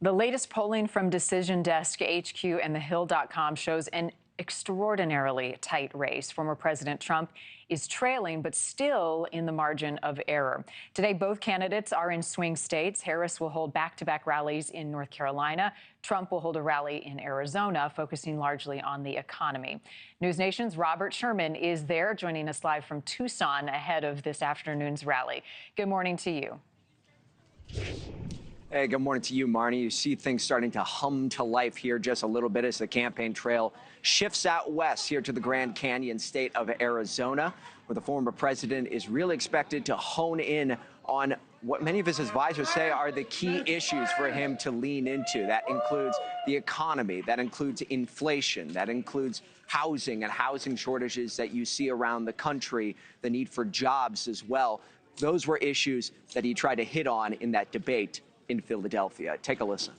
The latest polling from Decision Desk HQ and thehill.com shows an extraordinarily tight race. Former President Trump is trailing, but still in the margin of error. Today, both candidates are in swing states. Harris will hold back-to-back rallies in North Carolina. Trump will hold a rally in Arizona, focusing largely on the economy. NewsNation's Robert Sherman is there, joining us live from Tucson ahead of this afternoon's rally. Good morning to you. Hey, good morning to you, Marni. You see things starting to hum to life here just a little bit as the campaign trail shifts out west here to the Grand Canyon state of Arizona, where the former president is really expected to hone in on what many of his advisors say are the key issues for him to lean into. That includes the economy, that includes inflation, that includes housing and housing shortages that you see around the country, the need for jobs as well. Those were issues that he tried to hit on in that debate in Philadelphia. Take a listen.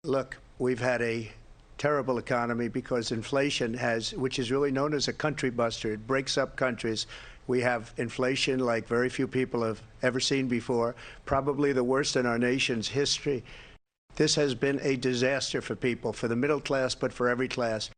Look, we've had a terrible economy because inflation which is really known as a country buster. It breaks up countries. We have inflation like very few people have ever seen before, probably the worst in our nation's history. This has been a disaster for people, for the middle class, but for every class.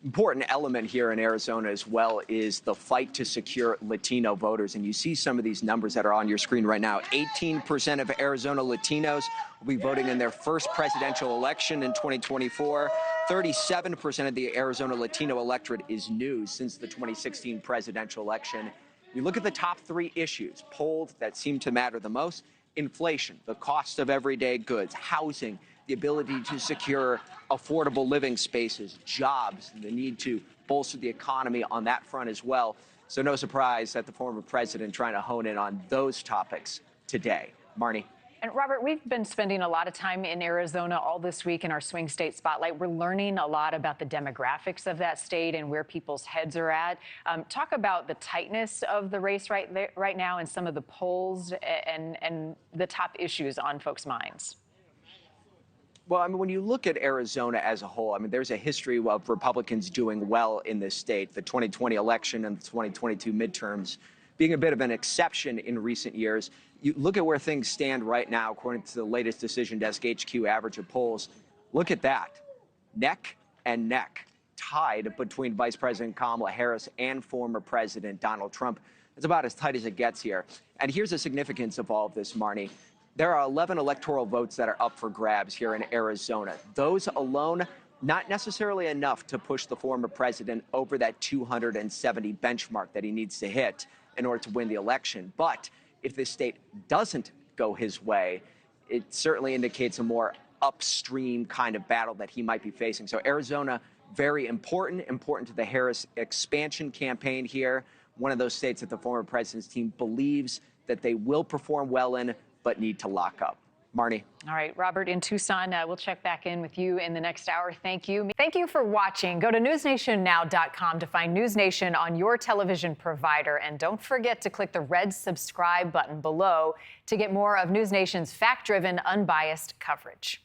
Important element here in Arizona as well is the fight to secure Latino voters. And you see some of these numbers that are on your screen right now. 18% of Arizona Latinos will be voting in their first presidential election in 2024. 37% of the Arizona Latino electorate is new since the 2016 presidential election. You look at the top three issues polled that seem to matter the most: inflation, the cost of everyday goods, housing, the ability to secure affordable living spaces, jobs, the need to bolster the economy on that front as well. So no surprise that the former president trying to hone in on those topics today. Marni. And Robert, we've been spending a lot of time in Arizona all this week in our swing state spotlight. We're learning a lot about the demographics of that state and where people's heads are at. Talk about the tightness of the race right now and some of the polls and the top issues on folks' minds. Well, I mean, when you look at Arizona as a whole, I mean, there's a history of Republicans doing well in this state. The 2020 election and the 2022 midterms being a bit of an exception in recent years. You look at where things stand right now, according to the latest Decision Desk HQ average of polls. Look at that. Neck and neck, tied between Vice President Kamala Harris and former President Donald Trump. It's about as tight as it gets here. And here's the significance of all of this, Marni. There are 11 electoral votes that are up for grabs here in Arizona. Those alone, not necessarily enough to push the former president over that 270 benchmark that he needs to hit in order to win the election. But if this state doesn't go his way, it certainly indicates a more upstream kind of battle that he might be facing. So Arizona, very important to the Harris expansion campaign here. One of those states that the former president's team believes that they will perform well in, but need to lock up. Marni. All right, Robert in Tucson. We'll check back in with you in the next hour. Thank you. Thank you for watching. Go to newsnationnow.com to find NewsNation on your television provider. And don't forget to click the red subscribe button below to get more of NewsNation's fact-driven, unbiased coverage.